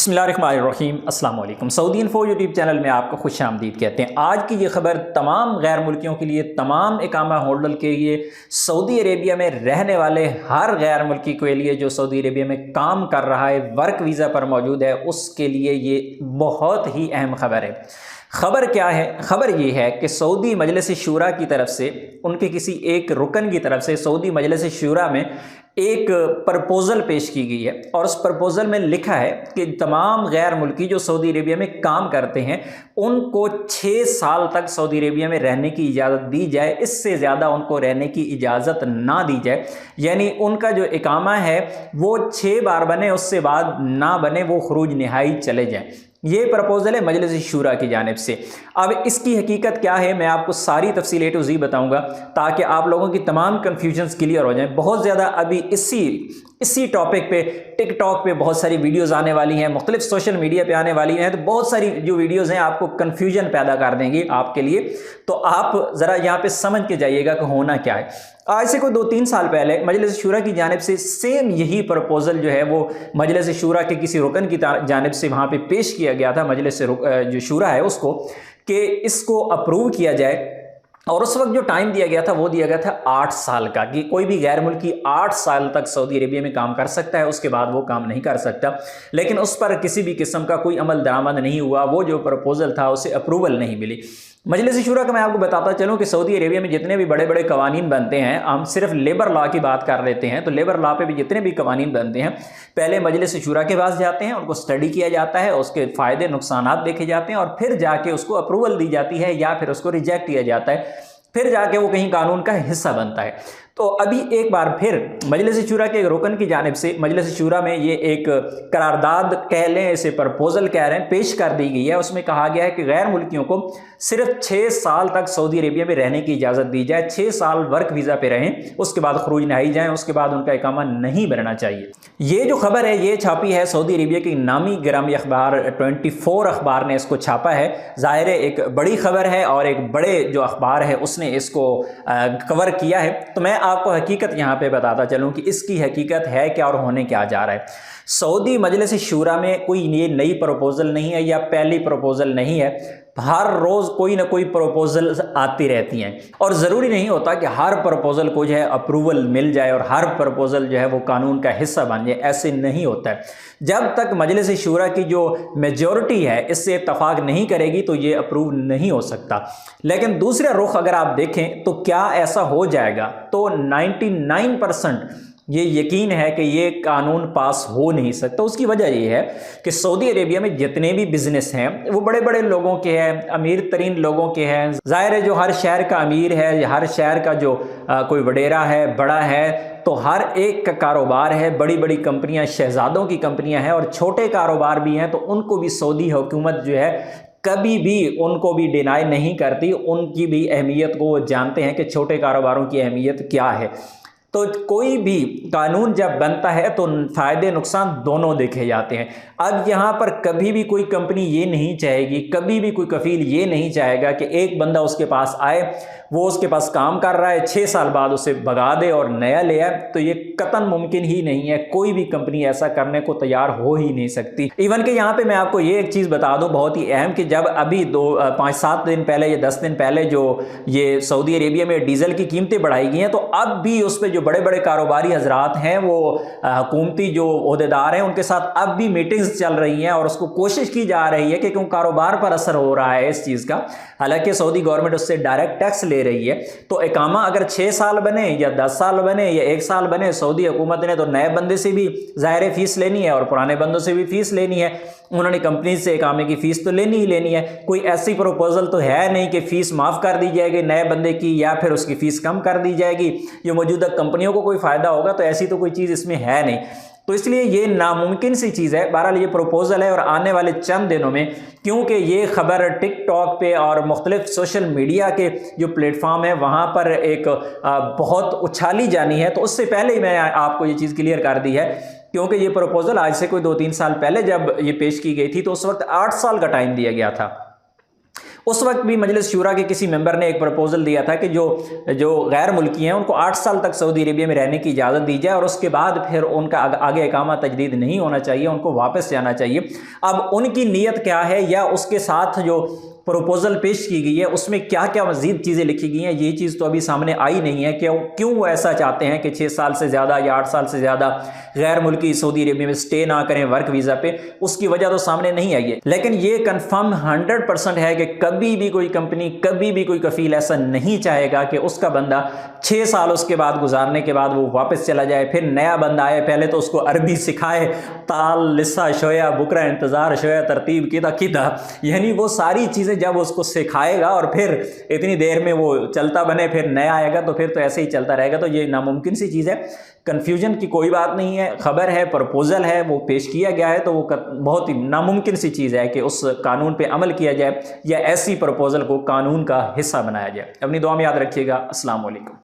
बिस्मिल्लाहिर्रहमानिर्रहीम। अस्सलाम वालेकुम। सऊदी इन्फो यूट्यूब चैनल में आपको खुश आमदीद कहते हैं। आज की ये खबर तमाम गैर मुल्कियों के लिए, तमाम इकामा होल्डर के लिए, सऊदी अरेबिया में रहने वाले हर गैर मुल्की के लिए जो सऊदी अरेबिया में काम कर रहा है, वर्क वीज़ा पर मौजूद है, उसके लिए ये बहुत ही अहम खबर है। खबर क्या है? खबर ये है कि सऊदी मजलिस शूरा की तरफ से, उनके किसी एक रुकन की तरफ से सऊदी मजलिस शूरा में एक प्रपोज़ल पेश की गई है और उस प्रपोज़ल में लिखा है कि तमाम गैर मुल्की जो सऊदी अरेबिया में काम करते हैं उनको 6 साल तक सऊदी अरेबिया में रहने की इजाज़त दी जाए, इससे ज़्यादा उनको रहने की इजाज़त ना दी जाए। यानी उनका जो इकामा है वो 6 बार बने, उससे बाद ना बने, वो खरूज नहाई चले जाएँ। ये प्रपोज़ल है मजलिस शूरा की जानिब से। अब इसकी हकीकत क्या है, मैं आपको सारी तफसील A to Z बताऊंगा ताकि आप लोगों की तमाम कन्फ्यूजन्स क्लियर हो जाएं। बहुत ज़्यादा अभी इसी टॉपिक पे टिकटॉक पे बहुत सारी वीडियोस आने वाली हैं, मुख्तलिफ सोशल मीडिया पे आने वाली हैं, तो बहुत सारी जो वीडियोस हैं आपको कन्फ्यूजन पैदा कर देंगी आपके लिए। तो आप ज़रा यहाँ पे समझ के जाइएगा कि होना क्या है। आज से कोई 2-3 साल पहले मजलिस शूरा की जानिब से सेम यही प्रपोज़ल जो है वो मजलिस शूरा के किसी रुकन की जानिब से वहाँ पे पेश किया गया था, मजलिस जो शूरा है उसको, कि इसको अप्रूव किया जाए। और उस वक्त जो टाइम दिया गया था वो दिया गया था 8 साल का, कि कोई भी गैर मुल्की 8 साल तक सऊदी अरेबिया में काम कर सकता है, उसके बाद वो काम नहीं कर सकता। लेकिन उस पर किसी भी किस्म का कोई अमल दरामद नहीं हुआ, वो जो प्रपोज़ल था उसे अप्रूवल नहीं मिली। मजलिस शूरा का मैं आपको बताता चलूँ कि सऊदी अरेबिया में जितने भी बड़े बड़े कवानीन बनते हैं, हम सिर्फ लेबर लॉ की बात कर लेते हैं, तो लेबर लॉ पे भी जितने भी कवानीन बनते हैं पहले मजलिस शूरा के पास जाते हैं, उनको स्टडी किया जाता है, उसके फ़ायदे नुकसानात देखे जाते हैं और फिर जाके उसको अप्रूवल दी जाती है या फिर उसको रिजेक्ट किया जाता है, फिर जाके वो कहीं कानून का हिस्सा बनता है। तो अभी एक बार फिर मजलिस शूरा के एक रुकन की जानिब से मजलिस शूरा में ये एक करारदाद कह लें, इसे प्रपोज़ल कह रहे हैं, पेश कर दी गई है। उसमें कहा गया है कि गैर मुल्कियों को सिर्फ 6 साल तक सऊदी अरेबिया में रहने की इजाज़त दी जाए, 6 साल वर्क वीज़ा पे रहें, उसके बाद खरूज नहाई जाएँ, उसके बाद उनका इकामा नहीं बनना चाहिए। ये जो खबर है ये छापी है सऊदी अरेबिया की नामी गिरामी अखबार 24 अखबार ने इसको छापा है। ज़ाहिर है एक बड़ी खबर है और एक बड़े जो अखबार है उसने इसको कवर किया है। तो मैं आपको हकीकत यहाँ पे बताता चलूँ कि इसकी हकीकत है क्या और होने क्या जा रहा है। सऊदी मजलिस शूरा में कोई ये नई प्रपोज़ल नहीं है या पहली प्रपोज़ल नहीं है, हर रोज़ कोई ना कोई प्रपोज़ल आती रहती हैं और ज़रूरी नहीं होता कि हर प्रपोज़ल को जो है अप्रूवल मिल जाए और हर प्रपोज़ल जो है वो कानून का हिस्सा बन जाए, ऐसे नहीं होता है। जब तक मजलिस शूरा की जो मेजॉरिटी है इससे इत्तफाक नहीं करेगी तो ये अप्रूव नहीं हो सकता। लेकिन दूसरा रुख अगर आप देखें तो क्या ऐसा हो जाएगा, तो 99% ये यकीन है कि ये कानून पास हो नहीं सकता। उसकी वजह ये है कि सऊदी अरेबिया में जितने भी बिजनेस हैं वो बड़े बड़े लोगों के हैं, अमीर तरीन लोगों के हैं। ज़ाहिर है जो हर शहर का अमीर है, हर शहर का जो कोई वडेरा है, बड़ा है, तो हर एक का कारोबार है, बड़ी बड़ी कंपनियां, शहजादों की कंपनियां हैं और छोटे कारोबार भी हैं। तो उनको भी सऊदी हुकूमत जो है कभी भी उनको भी डिनाई नहीं करती, उनकी भी अहमियत को वो जानते हैं कि छोटे कारोबारों की अहमियत क्या है। तो कोई भी कानून जब बनता है तो फ़ायदे नुकसान दोनों देखे जाते हैं। अब यहाँ पर कभी भी कोई कंपनी ये नहीं चाहेगी, कभी भी कोई कफील ये नहीं चाहेगा कि एक बंदा उसके पास आए, वो उसके पास काम कर रहा है, 6 साल बाद उसे भगा दे और नया ले आए। तो ये कतन मुमकिन ही नहीं है, कोई भी कंपनी ऐसा करने को तैयार हो ही नहीं सकती। इवन कि यहाँ पे मैं आपको ये एक चीज़ बता दूँ बहुत ही अहम, कि जब अभी 5-7 दिन पहले या 10 दिन पहले जो ये सऊदी अरेबिया में डीजल की कीमतें बढ़ाई गई हैं, तो अब भी उस पर जो बड़े बड़े कारोबारी हजरात हैं, वो हुकूमती जो ओहदेदार हैं, उनके साथ अब भी मीटिंग्स चल रही हैं और उसको कोशिश की जा रही है कि क्यों कारोबार पर असर हो रहा है इस चीज़ का। हालांकि सऊदी गवर्नमेंट उससे डायरेक्ट टैक्स ले रही है। तो इकामा अगर 6 साल बने या 10 साल बने या 1 साल बने, सऊदी हुकूमत ने तो नए बंदे से भी ज़ाहिर फीस लेनी है और पुराने बंदों से भी फीस लेनी है। उन्होंने कंपनी से इकामे की फ़ीस तो लेनी ही लेनी है। कोई ऐसी प्रपोज़ल तो है नहीं कि फ़ीस माफ़ कर दी जाएगी नए बंदे की या फिर उसकी फ़ीस कम कर दी जाएगी, जो मौजूदा कंपनियों को कोई फ़ायदा होगा, तो ऐसी तो कोई चीज़ इसमें है नहीं। तो इसलिए ये नामुमकिन सी चीज़ है। बहरहाल ये प्रपोज़ल है और आने वाले चंद दिनों में, क्योंकि ये खबर टिकटॉक पे और मुख्तलिफ सोशल मीडिया के जो प्लेटफॉर्म है वहाँ पर एक बहुत उछाली जानी है, तो उससे पहले ही मैं आपको ये चीज़ क्लियर कर दी है। क्योंकि ये प्रपोज़ल आज से कोई 2-3 साल पहले जब ये पेश की गई थी तो उस वक्त 8 साल का टाइम दिया गया था। उस वक्त भी मजलिस शूरा के किसी मेंबर ने एक प्रपोजल दिया था कि जो गैर मुल्की हैं उनको 8 साल तक सऊदी अरेबिया में रहने की इजाज़त दी जाए और उसके बाद फिर उनका आगे इकामा तजदीद नहीं होना चाहिए, उनको वापस जाना चाहिए। अब उनकी नीयत क्या है या उसके साथ जो प्रपोजल पेश की गई है उसमें क्या क्या मज़ीद चीज़ें लिखी गई हैं, ये चीज़ तो अभी सामने आई नहीं है कि क्यों वो ऐसा चाहते हैं कि 6 साल से ज़्यादा या 8 साल से ज़्यादा गैर मुल्की सऊदी अरेबिया में स्टे ना करें वर्क वीज़ा पे, उसकी वजह तो सामने नहीं आई है। लेकिन ये कन्फर्म 100% है कि कभी भी कोई कंपनी, कभी भी कोई कफील ऐसा नहीं चाहेगा कि उसका बंदा 6 साल उसके बाद गुजारने के बाद वो वापस चला जाए, फिर नया बंदा आए, पहले तो उसको अरबी सिखाए, ताल लिस्सा शोया बुकरा इंतज़ार शोया तरतीब किदा किदा, यानी वो सारी चीज़ें जब उसको सिखाएगा और फिर इतनी देर में वो चलता बने, फिर नया आएगा तो फिर तो ऐसे ही चलता रहेगा। तो ये नामुमकिन सी चीज़ है, कन्फ्यूजन की कोई बात नहीं है। खबर है, प्रपोजल है, वो पेश किया गया है, तो वो बहुत ही नामुमकिन सी चीज़ है कि उस कानून पे अमल किया जाए या ऐसी प्रपोजल को कानून का हिस्सा बनाया जाए। अपनी दुआ में याद रखिएगा। अस्सलाम वालेकुम।